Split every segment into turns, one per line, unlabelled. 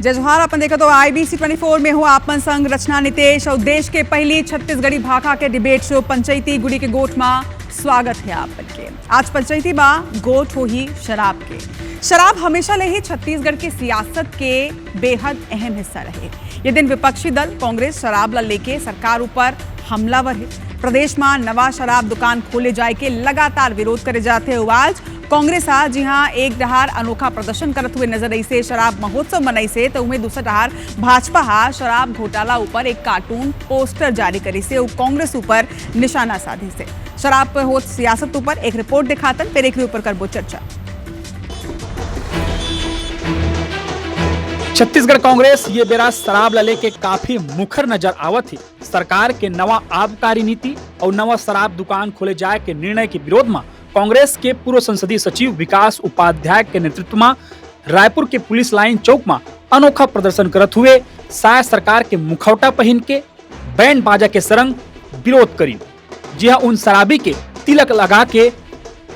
जय जोहार। अपन देखा तो IBC 24 में हो आपन संग रचना नितेश और देश के पहली छत्तीसगढ़ी भाषा के डिबेट शो पंचायती गुड़ी के गोठ में स्वागत है आपन के। आज पंचायती में गोठ हो ही शराब के। शराब हमेशा ले ही छत्तीसगढ़ की सियासत के बेहद अहम हिस्सा रहे। ये दिन विपक्षी दल कांग्रेस शराब ला लेके सरकार ऊपर हमलावर है। प्रदेश में नवा शराब दुकान खोले जाए के लगातार विरोध करे जाते हुए आज कांग्रेस जी हाँ एक डहार अनोखा प्रदर्शन करते हुए नजर आई से शराब महोत्सव मनाई से तो उमें दूसरा डहार भाजपा शराब घोटाला ऊपर एक कार्टून पोस्टर जारी करी से कांग्रेस ऊपर निशाना साधी से। शराब पर होत सियासत ऊपर एक रिपोर्ट दिखातन फिर एक ऊपर करबो चर्चा।
छत्तीसगढ़ कांग्रेस ये बेरा शराब ला लेके काफी मुखर नजर आवत है। सरकार के नवा आबकारी नीति और नवा शराब दुकान खोले जाए के निर्णय के विरोध में कांग्रेस के पूर्व संसदीय सचिव विकास उपाध्याय के नेतृत्व में रायपुर के पुलिस लाइन चौक में अनोखा प्रदर्शन करते हुए साय सरकार के मुखौटा पहन के बैंड बाजा के सरंग विरोध करी। जी हाँ, उन शराबी के तिलक लगा के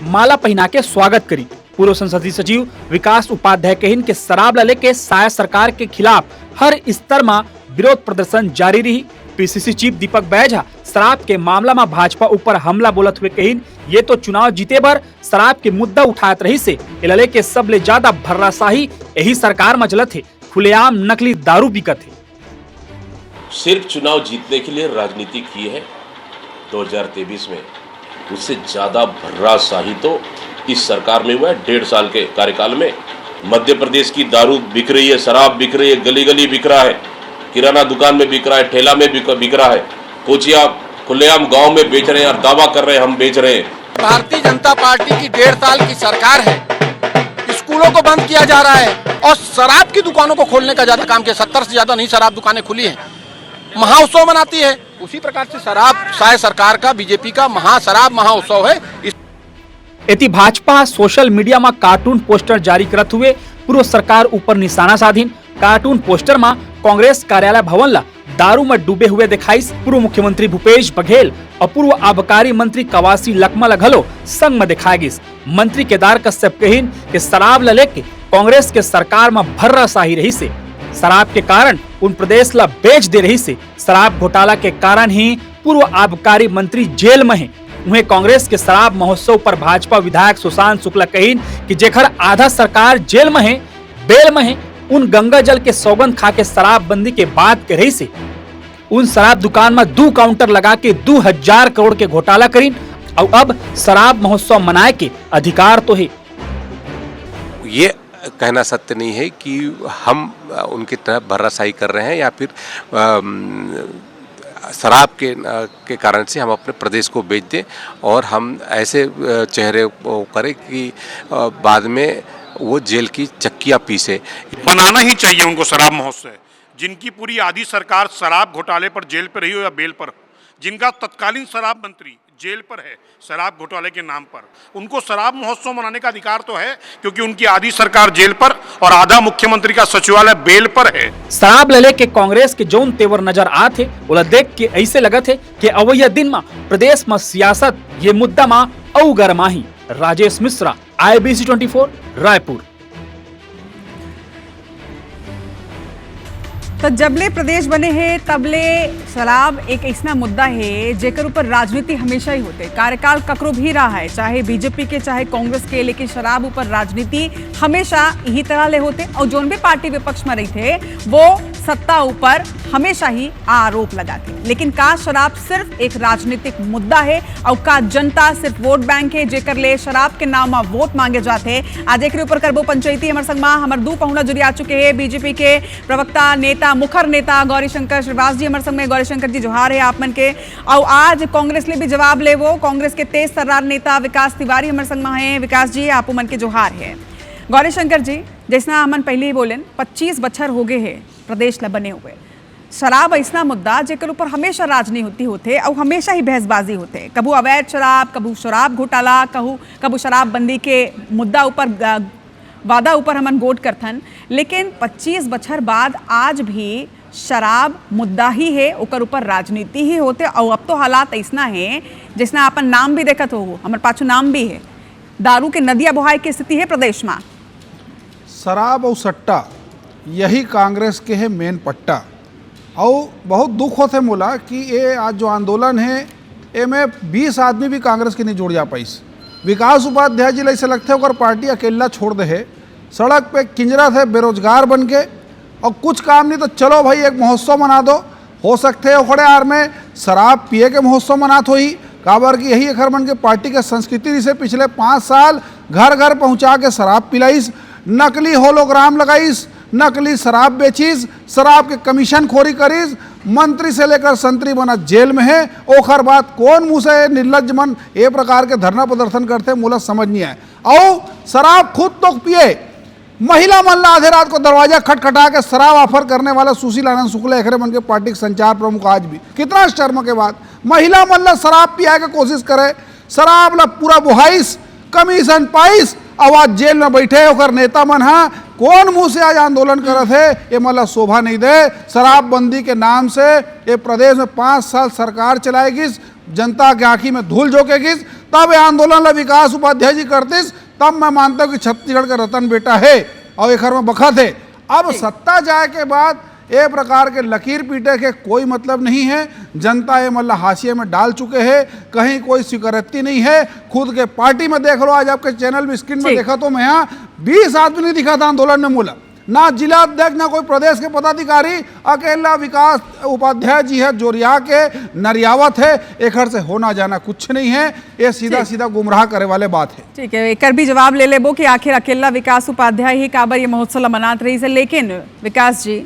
माला पहना के स्वागत करी। पूर्व संसदीय सचिव विकास उपाध्याय कहिन के शराब ला लेके साय सरकार के खिलाफ हर स्तर में विरोध प्रदर्शन जारी रही। पीसीसी चीफ दीपक बैझा शराब के मामला में भाजपा ऊपर हमला बोलत हुए कहिन ये तो चुनाव जीते बर शराब के मुद्दा उठात रही से इलाले के सबले ज्यादा भर्राशाही यही सरकार में चलत है। खुलेआम नकली दारू बिकत है।
सिर्फ चुनाव जीतने के लिए राजनीति की है 2023 में, उससे ज्यादा भर्राशाही तो इस सरकार में हुआ है 1.5 साल के कार्यकाल में। मध्य प्रदेश की दारू बिक रही है, शराब बिक रही है, गली गली बिक रहा है, किराना दुकान में बिक रहा है, ठेला में बिक रहा है, कोचिया खुलेआम गांव में बेच रहे हैं और दावा कर रहे हैं हम बेच रहे हैं।
भारतीय जनता पार्टी की 1.5 साल की सरकार है। स्कूलों को बंद किया जा रहा है और शराब की दुकानों को खोलने का ज्यादा काम किया। 70 से ज्यादा नहीं शराब दुकानें खुली हैं। महाउत्सव मनाती है। उसी प्रकार से शराब साय सरकार का बीजेपी का शराब महाउत्सव है।
यदि भाजपा सोशल मीडिया में कार्टून पोस्टर जारी करते हुए पूर्व सरकार ऊपर निशाना साधीन। कार्टून पोस्टर में कांग्रेस कार्यालय भवन ला दारू में डूबे हुए दिखाई। पूर्व मुख्यमंत्री भूपेश बघेल और पूर्व आबकारी मंत्री कवासी लखमा लगलो संग में दिखाया गई। मंत्री केदार कश्यप कहिन के शराब ला लेके कांग्रेस के सरकार में भर्राशाही रही से शराब के कारण उन प्रदेश ला बेच दे रही से। शराब घोटाला के कारण ही पूर्व आबकारी मंत्री जेल में है। उन्हें कांग्रेस के शराब महोत्सव पर भाजपा विधायक सुशांत शुक्ला कहिन कि जेखर आधा सरकार जेल में है, बेल में है, उन गंगा जल के सौगंध खा के शराब बंदी के बाद के रही से उन शराब दुकान में 2 काउंटर लगा के 2000 करोड़ के घोटाला करीन और अब शराब महोत्सव मनाए के अधिकार तो है।
ये कहना सत्य नहीं है कि हम उनकी तरफ भर्राशाही कर रहे हैं या फिर शराब के कारण से हम अपने प्रदेश को बेच दें और हम ऐसे चेहरे करें कि बाद में वो जेल की चक्कियां पीसे।
बनाना ही चाहिए उनको शराब महोत्सव, जिनकी पूरी आधी सरकार शराब घोटाले पर जेल पर रही हो या बेल पर, जिनका तत्कालीन शराब मंत्री जेल पर है शराब घोटाले के नाम पर, उनको शराब महोत्सव मनाने का अधिकार तो है क्योंकि उनकी आधी सरकार जेल पर और आधा मुख्यमंत्री का सचिवालय बेल पर है।
शराब ले के कांग्रेस के जौन तेवर नजर आते उला देख के ऐसे लगत है कि अवैया दिन में प्रदेश में सियासत ये मुद्दा में औ गरमाही। राजेश मिश्रा, IBC 24 रायपुर।
तो जबले प्रदेश बने हैं तबले शराब एक ऐसा मुद्दा है जेकर ऊपर राजनीति हमेशा ही होते। कार्यकाल ककरो भी रहा है, चाहे बीजेपी के चाहे कांग्रेस के, लेकिन शराब ऊपर राजनीति हमेशा यही तरह ले होते। और जोन भी पार्टी विपक्ष में रही थे वो सत्ता ऊपर हमेशा ही आरोप लगाते। लेकिन का शराब सिर्फ एक राजनीतिक मुद्दा है और का जनता सिर्फ वोट बैंक है जेकर ले शराब के नाम में वोट मांगे जाते। आज एक ऊपर करबो पंचायती हमारे संग हमारे 2 पहुना जुड़ी आ चुके हैं। बीजेपी के प्रवक्ता नेता मुखर नेता गौरीशंकर श्रीवास जी हमारे संग में। गौरीशंकर जी जोहार है आप मन के। और आज कांग्रेस ले भी जवाब ले वो कांग्रेस के तेज तर्रार नेता विकास तिवारी हमारे संग में है। विकास जी आप मन के जोहार है। गौरीशंकर जी जैसा हमन पहले ही बोलेन 25 बछर हो गए है प्रदेश ला बने हुए। शराब ऐसा मुद्दा जेकर ऊपर हमेशा राजनीति होते और हमेशा ही बहसबाजी होते। कबू अवैध शराब, कबू शराब घोटाला, कबू शराब बंदी के मुद्दा ऊपर वादा ऊपर हमन गोट करथन। लेकिन 25 बछर बाद आज भी शराब मुद्दा ही है, ओकर ऊपर राजनीति ही होते। और अब तो हालात ऐसा है जिसना अपन नाम भी देखत हो, हमारे पाछू नाम भी है, दारू के नदिया बहाय की स्थिति है प्रदेश में।
शराब और सट्टा यही कांग्रेस के है मेन पट्टा। और बहुत दुख होते मोला कि ये आज जो आंदोलन है ये में 20 आदमी भी कांग्रेस के नहीं जोड़ जा पाइस। विकास उपाध्याय जी ऐसे लगते है पार्टी अकेला छोड़ दे है, सड़क पे किंजरा थे बेरोजगार बन के, और कुछ काम नहीं तो चलो भाई एक महोत्सव मना दो। हो सकते है ओखड़े आर में शराब पिए के महोत्सव मनात हो ही काबर की यही अखर बन के पार्टी के संस्कृति से पिछले 5 साल घर घर पहुंचा के शराब पिलाइस, नकली होलोग्राम लगाइस, नकली शराब बेचीस, शराब के कमीशन खोरी करीस, मंत्री से लेकर संतरी बना जेल में है। ओखर बात कौन मुँह से निर्लज मन ये प्रकार के धरना प्रदर्शन करते मुला समझ नहीं आए। और शराब खुद तो पिए, महिला मल्ला आधे रात को दरवाजा खटखटा के शराब ऑफर करने वाला सुशील आनंद शुक्ला एकरे बन के पार्टी के संचार प्रमुख आज भी कितना शर्म के बाद महिला मल्ला शराब पिया के कोशिश करे, शराब ला पूरा बुहाइस, कमीशन पाइस, और आज जेल में बैठे होकर नेता मन हा कौन मुंह से आज आंदोलन करत है ये मतलब शोभा नहीं दे। शराबबंदी के नाम से ये प्रदेश में 5 साल सरकार चलाएगी, जनता के आंखी में धूल झोंकेगी, तब ये आंदोलन ला विकास उपाध्याय जी करतीस, तब मैं मानता हूँ कि छत्तीसगढ़ का रतन बेटा है और एक में बखत है। अब सत्ता जाए के बाद ये प्रकार के लकीर पीटे के कोई मतलब नहीं है। जनता ये मतलब हाशिए में डाल चुके हैं, कहीं कोई स्वीकृति नहीं है। खुद के पार्टी में देख लो, आज आपके चैनल में स्क्रीन में देखा तो मैं यहाँ 20 आदमी नहीं दिखा था आंदोलन में मूला, ना जिला अध्यक्ष ना कोई प्रदेश के पदाधिकारी, अकेला विकास उपाध्याय जी है जोरिया के नरियावत है। एक से होना जाना कुछ नहीं है, ये सीधा सीधा गुमराह करे वाले बात है।
ठीक है, एक भी जवाब ले लेबो कि आखिर अकेला विकास उपाध्याय ही काबर ये महोत्सव मनात रही है। लेकिन विकास जी,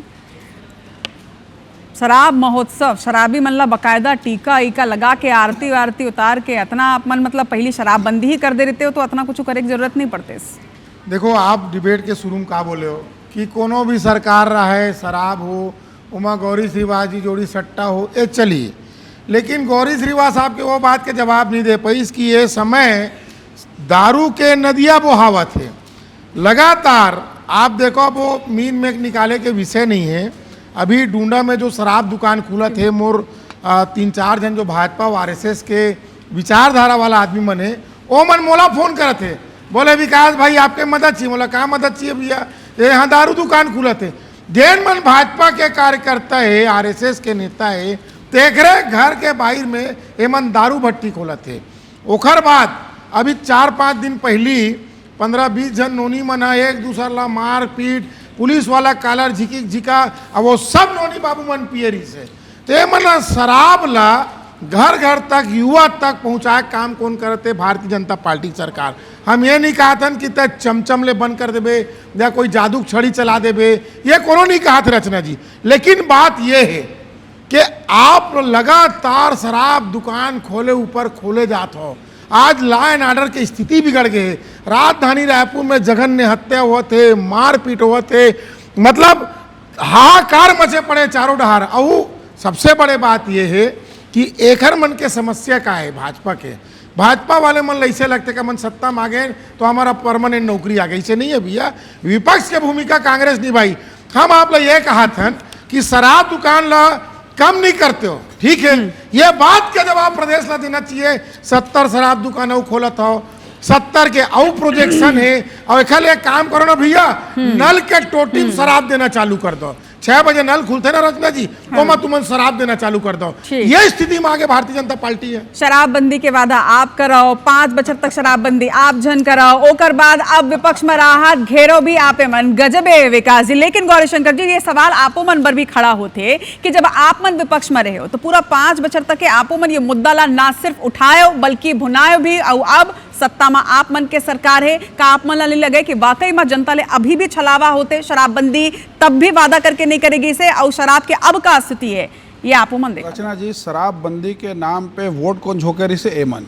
शराब महोत्सव, शराबी मन ला बकायदा टीका ईका लगा के आरती वारती उतार के इतना आप मन मतलब पहली शराबबंदी ही कर दे रहते हो तो इतना कुछ करे की जरूरत नहीं पड़ते।
देखो, आप डिबेट के शुरू में का बोले हो कि कोनो भी सरकार रहे, शराब हो, उमा गौरी श्रीवास जी जोड़ी सट्टा हो, ये चलिए, लेकिन गौरी श्रीवास साहब के वो बात के जवाब नहीं दे पाई कि ये समय दारू के नदियाँ बहावत है लगातार। आप देखो, अब वो मीन में निकाले के विषय नहीं है। अभी डूंडा में जो शराब दुकान खुला थे, मोर 3-4 जन जो भाजपा और RSS के विचारधारा वाला आदमी मन है, वो मन मोला फोन करे थे, बोले विकास भाई आपके मदद चाहिए। बोला कहाँ मदद चाहिए भैया, ये यहाँ दारू दुकान खुला थे। जैन मन भाजपा के कार्यकर्ता है, RSS के नेता है, देख रहे घर के बाहर में ये मन दारू भट्टी खोला थे। ओखर बाद अभी 4-5 दिन पहली 15-20 जन नोनी मना एक दूसरा ला मार पीट, पुलिस वाला कालर झिका, अब वो सब नोनी बाबू मन पियरी से। तो ये मन शराब ला घर घर तक, युवा तक पहुँचाए काम कौन करते? भारतीय जनता पार्टी सरकार। हम ये नहीं कहा था कि तक चमचम ले बंद कर देबे या कोई जादू छड़ी चला देबे, ये कोनो नहीं कहा था रचना जी। लेकिन बात ये है कि आप लगातार शराब दुकान खोले ऊपर खोले जात हो। आज लॉ एंड ऑर्डर की स्थिति बिगड़ गई। राजधानी रायपुर में जघन्य हत्या हुआ थे, मारपीट हुआ थे, मतलब हाहाकार मचे पड़े चारों डहार। और सबसे बड़े बात यह है कि एकर मन के समस्या का है भाजपा के। भाजपा वाले मन ऐसे लगते कि मन सत्ता मांगे तो हमारा परमानेंट नौकरी आ गई। से नहीं है भैया, विपक्ष की भूमिका कांग्रेस निभाई। हम आप लोग ये कहा था कि शराब दुकान ला कम नहीं करते हो, ठीक है, ये बात का जवाब प्रदेश ला देना चाहिए। 70 शराब दुकान खोला था, 70 के और प्रोजेक्शन है। और एक काम करो ना भैया, नल के टोटी में शराब देना चालू कर दो। 6 बजे नल खुलते ना रचना जी, तो मैं तुम्हें शराब देना चालू कर दो। ये स्थिति में आगे भारतीय जनता पार्टी है।
शराबबंदी के वादा आप कराओ, 5 बछर तक शराबबंदी आप जन कराओ, ओकर बाद अब विपक्ष में राहत घेरो भी आपे मन गजबे विकास जी। लेकिन गौरीशंकर जी, ये सवाल आपो मन पर भी खड़ा होते कि जब आप मन विपक्ष में रहे हो तो पूरा 5 बछर तक के आपो मन ये मुद्दा ला ना सिर्फ उठायो बल्कि भुनायो भी, और अब सत्ता में आप मन के सरकार है का आप मन ला लगे कि वाकई में जनता ले अभी भी छलावा होते शराबबंदी, तब भी वादा करके नहीं करेगी इसे, और शराब के अब का स्थिति है ये आप मन देखा।
रचना जी, शराबबंदी के नाम पे वोट कौन झोंकेरी से एमन,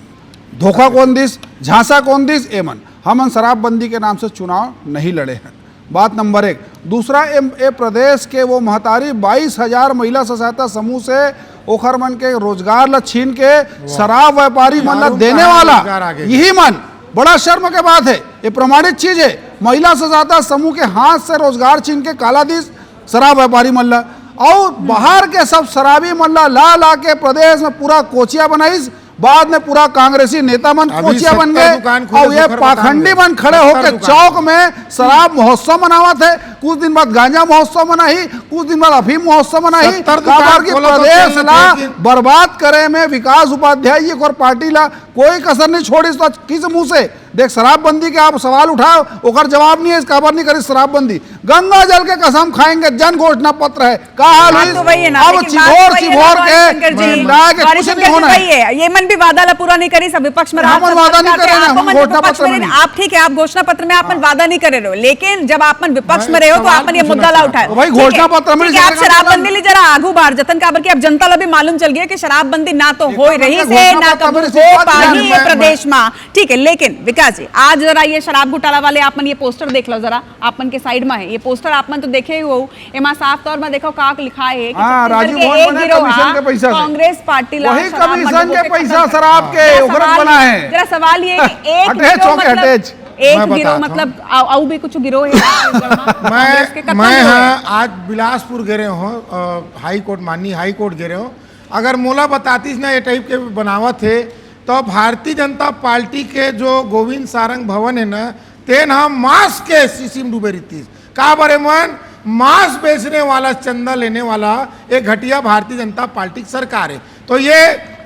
धोखा कौन दिस, झांसा कौन दिस एमन। हम शराबबंदी के नाम से चुनाव नहीं लड़े हैं, बात नंबर 1। दूसरा, ए प्रदेश के वो महतारी 22,000 महिला स्व सहायता समूह से ओखर मन के रोजगार ला छीन के शराब व्यापारी मन ला देने वाला यही मन, बड़ा शर्म के बात है, ये प्रमाणित चीज है। महिला स्व सहायता समूह के हाथ से रोजगार छीन के काला दिस शराब व्यापारी मन ला, और बाहर के सब शराबी मन ला ला के प्रदेश में पूरा कोचिया बनाइस, बाद में पूरा कांग्रेसी नेता मन
अभी
कोचिया बन
70
गए
दुकान खुले,
और ये
सुखर
पाखंडी
बताएंगे।
मन खड़े
70
होकर
दुकान।
चौक में शराब महोत्सव मनावा थे, कुछ दिन बाद गांजा महोत्सव मनाही, कुछ दिन बाद अफीम महोत्सव मनाही।
70 दुकान
काबर की
खोलो तो
प्रदेश
चल
ला
लेकिन-
बर्बाद करे में विकास उपाध्याय जी और पार्टी ला कोई कसर नहीं छोड़ी। तो किस मुंह से देख शराबबंदी के आप सवाल उठाओ, ओकर जवाब नहीं है, काबर नहीं करी शराबबंदी। गंगा जल के कसम खाएंगे, जन घोषणा पत्र है, का हाल
बात तो वही है ना,
अब
लेकिन बात
चिबोर
तो वही है ना,
चिबोर
गौरीशंकर जी,
के मिला के कुछ
गौरीशंकर
नहीं
जी
होना
वही है। ये मन भी वादा ला पूरा नहीं करी, सब विपक्ष में रहा,
हमन
सब
वादा नहीं
सरकार
करे
के
ना,
आपको
हम
मन
घोषणा
विपक्ष
पत्र
में
में
नहीं-
नहीं।
आप ठीक है, आप घोषणा पत्र में आपन वादा नहीं करे रहे हो, लेकिन जब आपन विपक्ष
मैं
में रहे हो तो
सवाल
आपन ये
पूछना
मुद्दा ला
चाहता
उठाए।
हूं। भाई,
ठीक है,
घोषणा पत्र में
ठीक है, आप
लिखा है,
शराबबंदी ली जरा आगू बार जतन काबर की अब जनता ला भी मालूम चल गया कि शराबबंदी ना तो हो रही से
घोषणा
ना
पत्र
कबूल
में
हो
सिर्फ बात
पाही
है,
है प्रदेश में। ठीक है, लेकिन विकास जी आज जरा ये शराब घोटाला वाले आपन ये पोस्टर देख लो जरा, आपन के साइड में है ये पोस्टर, आपन तो देखे ही हो, एमा साफ तौर में देखो का लिखा है कि
हाँ,
छत्तीसगढ़
राजीव
के
भवन
एक
बने
गिरोह
कमीशन के पैसा से।
कांग्रेस पार्टी ला
वही
शराब
कमीशन
मजदूरों
के
के
पैसा
खत्म
शराब के
जरा
ओकरत
सवाल
बना
ये-
है।
जरा सवाल ये है कि एक
अटैच
गिरोह
होके
मतलब
अटैच।
एक
मैं
गिरोह
बताता
मतलब और भी कुछ गिरोह है कांग्रेस के खत्म
मैं
गिरोह है।
हाँ आज बिलासपुर गिरे हो, हाई कोर्ट माननीय हाई कोर्ट गिरे हो। अगर मोला बतातीस ना ये टाइप के बनावत थे तो भारतीय जनता पार्टी के जो गोविंद सारंग भवन है ना, तेन हम मांस के शीशी में डूबे रहती का बरे मन मांस बेचने वाला, चंदा लेने वाला एक घटिया भारतीय जनता पार्टी की सरकार है। तो ये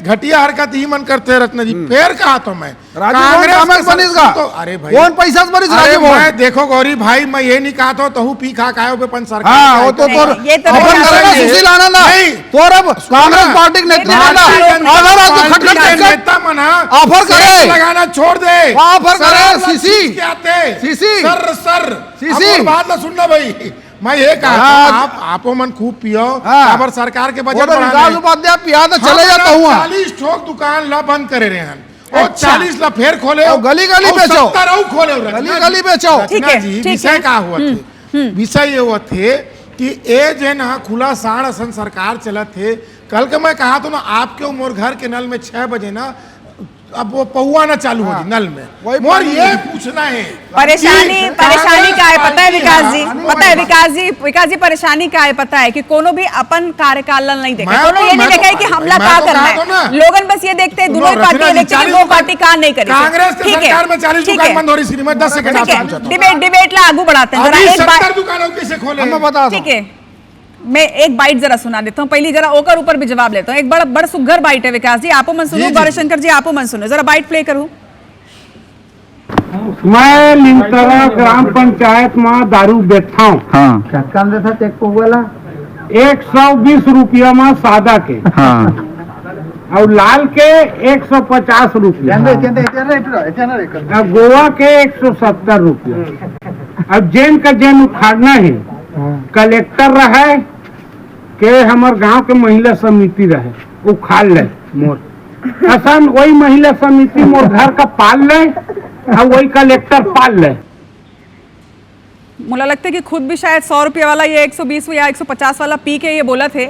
घटिया हरकत ही मन करते हैं रत्न जी। फिर कहा तो मैं
कांग्रेस
के
बनिसगा
तो अरे भाई
कौन पैसा से बनिस
अरे
राजीव भवन?
मैं देखो गौरी भाई, मैं ये नहीं कहा था तहु पी खा खाए पे पंच सरकार
हाँ,
का
वो तो
है।
तोर
ये तो
अपन
नहीं
करेगा
करेंगे।
सुशील आनंद
नहीं।
तोर अब कांग्रेस पार्टी के नेतृत्व वाला
भारतीय जनता
अगर आज
पार्टी
खटखट
के
खटखट
नेता मना
ऑफर करे।
सेठ लगाना छोड़ दे,
ऑफर करे,
शराब ला
सीसी।
चीज के आते
सीसी।
Sir
CC.
अब और बात ना सुनना भाई, मैं ये कहा
आज-
था, आपो मन खूब पियो,
हाँ।
अबर सरकार के
वो
बजट
तो विकास उपाध्याय पिया तो चले जाता हूँ
40 ठोक दुकान ला बंद करे रहे हैं और
अच्छा।
40 ला फिर खोले
और गली-गली
और
बेचो।
70 और खोले
गली-गली बेचो।
ठीक है,
जी
ठीक
विषय
है।
का हुआ थे, विषय ये हुआ थे कि ए जे ना खुला साढ़ असन सरकार चला थे। कल के मैं कहा तो ना आपके मोर घर के नल में 6 बजे ना अब वो पौआ ना चालू हो जी नल में,
वही
मोर
पानी
ये पूछना है
परेशानी
कि
परेशानी का है पता है
कांग्रेस
विकास जी,
पार्टी-
पता है विकास जी परेशानी का है पता है कि कोनो भी अपन कार्यकाल नहीं देखे,
मैं
कोनो
तो-
ये नहीं
मैं तो-
देखा है कि हमला
मैं
का
तो
करना
कहा तो ना।
है। लोगन बस ये देखते हैं दोनों
सुनो,
पार्टी
रचना जी,
देखते हैं कि
40
वो पार्टी का नहीं करी।
कांग्रेस के
ठीक है,
सरकार में 40
ठीक
दुकान
है,
बंद हो रही थी, मैं 10 सेकंड
ठीक है,
आपको
डिबेट ला आगू बढ़ाते हैं जरा
अभी
एक
70
बात।
दुकानों कैसे खोले
मैं बता दूं।
ठीक है, मैं एक बाइट जरा सुना देता हूँ, पहली जरा ओकर ऊपर भी जवाब लेता हूँ। एक बड़ा सुघर बाइट है विकास जी, आपो मन सुनो, गौरीशंकर जी आपो मन सुनो, जरा बाइट प्ले करूँ।
मैं लिंगतला ग्राम पंचायत में दारू बेचता हूँ।
हाँ
120 रुपया में सादा के
हाँ
और लाल के 150 रुपया और गोवा के 170 रुपया। अब जेन का जेन उखाड़ना है, कलेक्टर रहे के हमार गांव के महिला समिति रहे उखाड़ ले मोर असन, वही महिला समिति मोर घर का पाल ले और वही कलेक्टर पाल ले।
मुझे लगता है कि खुद भी शायद 100 रुपये वाला ये 120 या 150 वाला पी के ये बोला थे,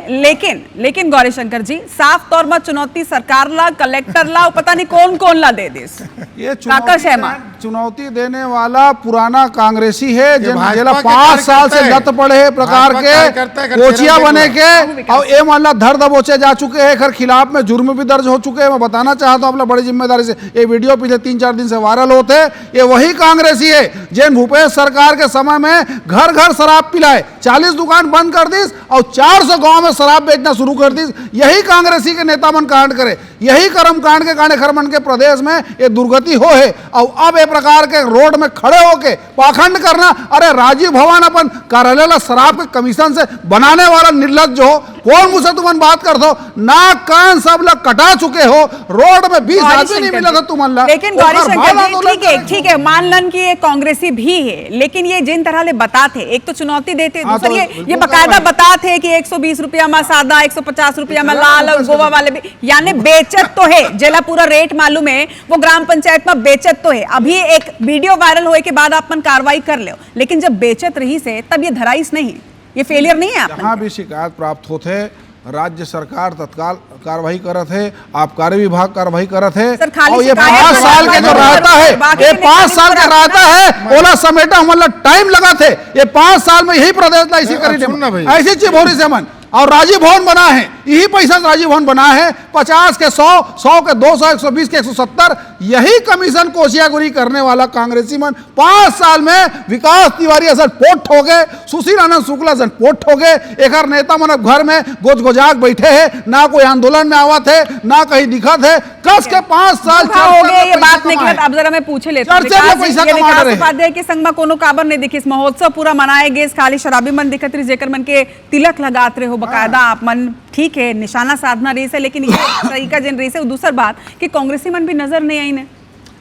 लेकिन गौरीशंकर जी साफ तौर में चुनौती सरकार ला, कलेक्टर ला, पता नहीं कौन कौन ला दे दिस
ये
काका शर्मा।
चुनौती देने वाला पुराना कांग्रेसी है
भाजपा
जेला
के
5 साल से
कार्यकर्ता
लत पड़े है प्रकार
भाजपा
के
कार्यकर्ता अगर
कोचिया
तेरह
बने
देख
के और ए मामला धर दबोचे जा चुके हैं, खैर खिलाफ में जुर्म भी दर्ज हो चुके हैं। मैं बताना चाहता हूं अपना बड़ी जिम्मेदारी से, ये वीडियो पिछले 3-4 दिन से वायरल होते, ये वही कांग्रेसी है जिन भूपेश सरकार के समय में घर घर शराब पिलाए, 40 दुकान बंद कर दी और 400 गांव में शराब बेचना शुरू कर दी। यही कांग्रेसी के नेता मन कांड करे, यही कर्म कांड के कांडे खरमन के प्रदेश में ये दुर्गति हो है। और अब ये प्रकार के रोड में खड़े होके पाखंड करना, अरे राजीव भवन अपन कार्यालय ला शराब के कमीशन से बनाने वाला निर्लज हो, कौन मुझसे तुम बात कर दो, नाक कान सब लोग कटा चुके हो, रोड में 20 आदमी नहीं मिला था तुम।
लेकिन गौरीशंकर जी ठीक है मान लन की ये कांग्रेसी भी है, लेकिन ये जिन तरह ले बताते, एक तो चुनौती देते,
हाँ,
दूसरी
तो
ये
बिल्कुल
बकायदा
कार्रवाई।
बताते कि 120 रुपया में सादा, 150 रुपया में लाल और गोवा वाले भी, यानी बेचत तो है, जेला पूरा रेट मालूम है, वो ग्राम पंचायत में बेचत तो है। अभी एक वीडियो वायरल होए के बाद अपन कार्रवाई कर लो, लेकिन जब बेचत रही से तब ये धराइस नहीं, ये फेलियर नहीं है।
जहाँ भी शिकायत प्राप्त होते राज्य सरकार तत्काल कार्रवाई करत है, आबकारी विभाग कार्रवाई करत है।
सर, खाली
और ये
शिकायत
5 साल के जो रहता है,
बाकी
ये
के
5
नेता
साल का
नहीं
रहता है, ओला समेटा मतलब टाइम लगा थे, ये 5 साल में यही प्रदेश ला ऐसी करी
सुन ना भाई।
ऐसी चिभोरी से मन और राजीव भवन बना है, यही पैसा से राजीव भवन बना है। 50 के 100, 100 के 200, 120 के 170, यही कमीशन कोशियागुरी करने वाला कांग्रेसी मन 5 साल में विकास तिवारी असन पोट हो गए, सुशील आनंद शुक्ला असन पोट हो गए। एक नेता मन अब घर में गोज-गोजाक बैठे हैं, ना कोई आंदोलन में आवत है, ना कहीं दिखत है। कस के 5 साल
हो गए ये बात नहीं करत। अब जरा मैं पूछे लेता हूं, विकास उपाध्याय के संग में कोनो काबर नहीं दिखिस, महोत्सव पूरा मनाए गए, खाली शराबी मन दिखत रही, जेकर मन के तिलक लगात रहे हो बकायदा आप मन, ठीक है निशाना साधना रही है, लेकिन ये तरीका जिन रही है। दूसरी बात कि कांग्रेसी मन भी नजर नहीं आई ने।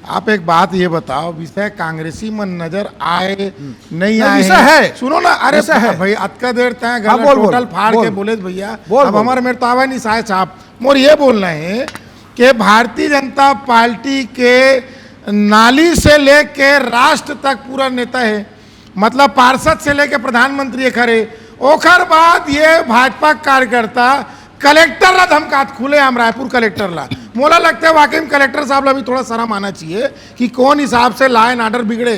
आप एक बात ये बताओ, विषय कांग्रेसी मन नजर आए नहीं आए
विषय है,
सुनो ना, अरे भाई अतका देर तय टोटल फाड़ के बोले भैया, अब हमारे मेरे तो आवे नहीं साहब साहब मोर ये बोलना है कि भारतीय जनता पार्टी के नाली से लेके राष्ट्र तक पूरा नेता है, मतलब पार्षद से लेके प्रधानमंत्री खरे, ओखर बाद ये भाजपा कार्यकर्ता कलेक्टर ला धमकात खुले हम रायपुर कलेक्टर ला। मोला लगता है वाकई में कलेक्टर साहब ला भी थोड़ा शर्म आना चाहिए कि कौन हिसाब से लॉ एंड ऑर्डर बिगड़े।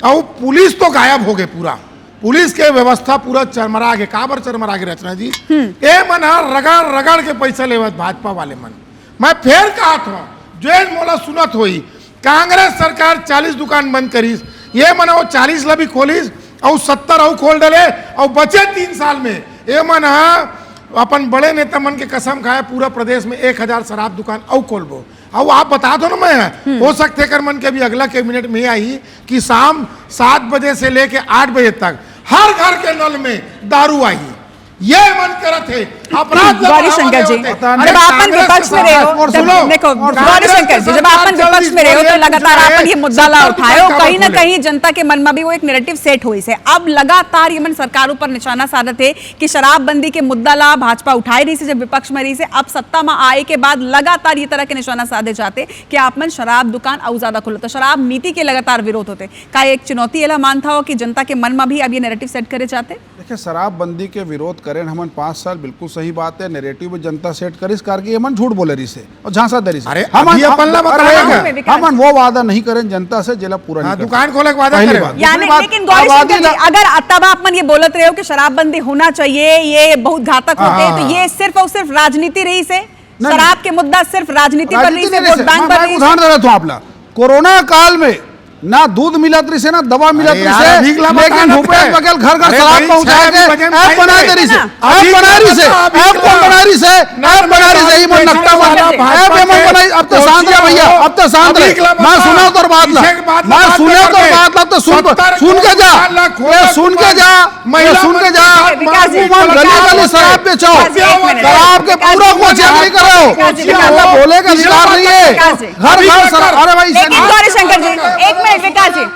और पुलिस तो गायब हो गए, पूरा पुलिस के व्यवस्था पूरा चरमरा गए। काबर चरमरा गए रचना जी, ए मन रगड़ रगड़ के पैसा लेवत भाजपा वाले मन। मैं फिर कहा था जो मोला सुनत हुई, कांग्रेस सरकार 40 दुकान बंद करीस, ये मन वो 40 ला भी खोलिस और 70 और खोल डले और बचे 3 साल में। ये मन अपन बड़े नेता मन के कसम खाए पूरा प्रदेश में 1000 शराब दुकान और खोलबो। और आप बता दो ना, मैं हो सकते कर मन के भी अगला कैबिनेट में आई कि शाम 7 बजे से लेके 8 बजे तक हर घर के नल में दारू आई। ये मन करत है अपराध।
गौरी शंकर जी, जब आपन विपक्ष में रहे हो, देखो गौरी शंकर जी, जब आपन विपक्ष में रहे हो तो लगातार आपन ये मुद्दा ला उठाए हो, कहीं ना कहीं जनता के मन में भी वो एक नैरेटिव सेट हुई से। अब लगातार ये मन सरकार ऊपर निशाना साधत है कि शराबबंदी के मुद्दा ला भाजपा उठाई रही से जब विपक्ष में रही से, अब सत्ता में आए के बाद लगातार ये तरह के निशाना साधे जाते कि आप मन शराब दुकान और ज्यादा खुलता, शराब नीति के लगातार विरोध होते। का एक चुनौती एला मानता हो कि जनता के मन में भी अब ये नैरेटिव सेट करे जाते?
देखिए, शराबबंदी के विरोध करें हमन 5 साल, बिल्कुल सही बात है। नैरेटिव में जनता सेट करिस करके हमन झूठ बोले रही से और झांसा दे रही से। हमन वो वादा नहीं करें जनता से जिला पूरा नहीं
दुकान खोले के वादा करें।
यानी लेकिन गौरी शंकर जी, अगर तब आप मन ये बोलत रहे हो कि शराबबंदी होना चाहिए, ये बहुत घातक होते हैं, तो ये सिर्फ और सिर्फ राजनीति रही से, शराब के मुद्दा सिर्फ राजनीति पर रही से, वोट बैंक पर रही से।
उदाहरण दे रहा हूं आपला, कोरोना काल में ना दूध मिलत रही से ना दवा मिलत रही से, लेकिन भूपेश बघेल घर घर शराब पहुंचा के ऐप बना दे रही से, ऐप बना रही से, ऐप कौन बना रही से, ऐप बना रही से, ये मन नक्का वाला ऐप मन बनाई। अब तो शांत रहे भैया, अब तो शांत रहे, मैं सुना तो बात ला, मैं सुने तो बात ला, तो सुन के जा, ये सुन के जा, ये सुन के जा, गली गली शराब बेचो, शराब के पूरा को चेक नहीं करो, बोले का अधिकार नहीं है, घर घर शराब। अरे भाई
गौरी शंकर जी, एक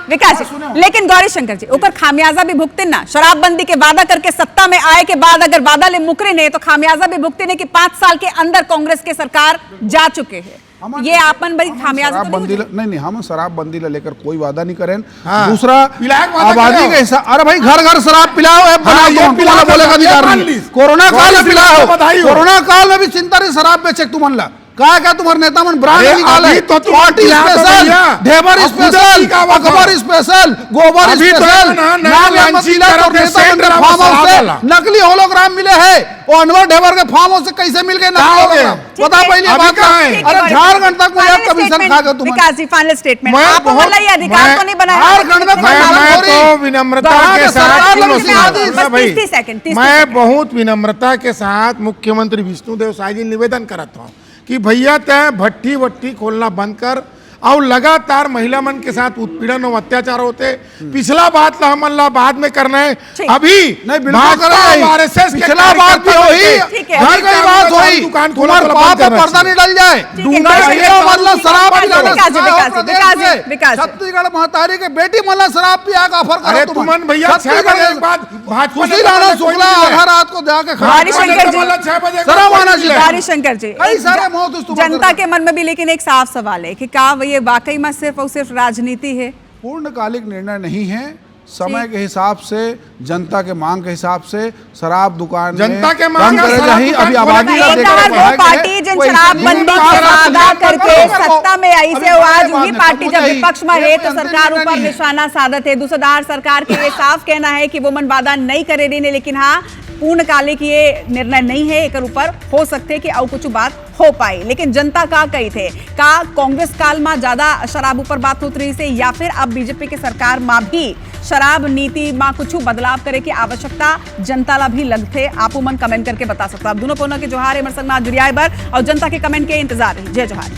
विकास जी, लेकिन गौरी शंकर जी ऊपर खामियाजा भी भुगते ना, शराबबंदी के वादा करके सत्ता में आए के बाद अगर वादा ले मुकरे नहीं तो खामियाजा भी भुगते नहीं कि 5 साल के अंदर कांग्रेस के सरकार जा चुके हैं। ये आपन बड़ी खामियाजा तो
नहीं, हम शराबबंदी लेकर कोई वादा नहीं करें। दूसरा आबादी के हिसाब, अरे भाई घर घर शराब पिलाओ, बोले का अधिकार नहीं। कोरोना काल में पिलाओ, कोरोना काल में भी चिंता रही शराब बेचे तुमन ला, क्या तुम्हारे नेता मन ब्रांड निकाले, party special, Dhebar special, Akbar special, गोबर स्पेशल, नकली होलोग्राम मिले है, और अनवर ढेबर के फार्म हाउस से कैसे मिल गए नकली होलोग्राम, बता पहले बात कहाँ है? अरे झारखंड तक कोई आप कमीशन खा गए तुम।
विकास जी फाइनल स्टेटमेंट, आप वाला ये अधिकार तो नहीं बनाया।
झारखंड में तो विनम्रता के साथ, मैं बहुत विनम्रता के साथ मुख्यमंत्री विष्णुदेव साय जी निवेदन करता हूँ कि भैया तय भट्टी वट्टी खोलना बंद कर, और लगातार महिला मन के साथ उत्पीड़न और अत्याचार होते। पिछला बात ला हमन ला बाद में करना है, अभी
नहीं पिछला बात भी होई, घर की बात होई, तुम्हारे बात पर पर्दा नहीं डल जाए, मतलब शराब छत्तीसगढ़ महतारी के बेटी मतलब शराब पिया का ऑफर करो तुमन भैया। 6 बजे के बाद भाजपा शुक्ला आधा रात को जाके
गौरी शंकर जी, जनता के मन में भी लेकिन एक साफ सवाल है कि क्या ये वाकई में सिर्फ और सिर्फ राजनीति है?
पूर्णकालिक निर्णय नहीं है, समय के हिसाब से, जनता के मांग के हिसाब से शराब दुकान
जनता के मांग
अभी आबादी
पार्टी जन शराबबंदी का वादा करके सत्ता में आई से, आज वही पार्टी जब विपक्ष में है तो सरकार ऊपर निशाना साधत है। दूसरा सरकार के ये साफ कहना है कि वो मन वादा नहीं करे रही, लेकिन हाँ पूर्णकालिक ये निर्णय नहीं है, एक ऊपर हो सकते कि और कुछ बात हो पाई, लेकिन जनता का कही थे का कांग्रेस काल में ज्यादा शराब ऊपर बात होत रही से या फिर अब बीजेपी के सरकार में भी शराब नीति में कुछ बदलाव करे की आवश्यकता जनता ला भी लगते। आप मन कमेंट करके बता सकते हो। आप दोनों पोना के जोहार, एमरसन में जुड़िया और जनता के कमेंट के इंतजार रही। जय जोहार।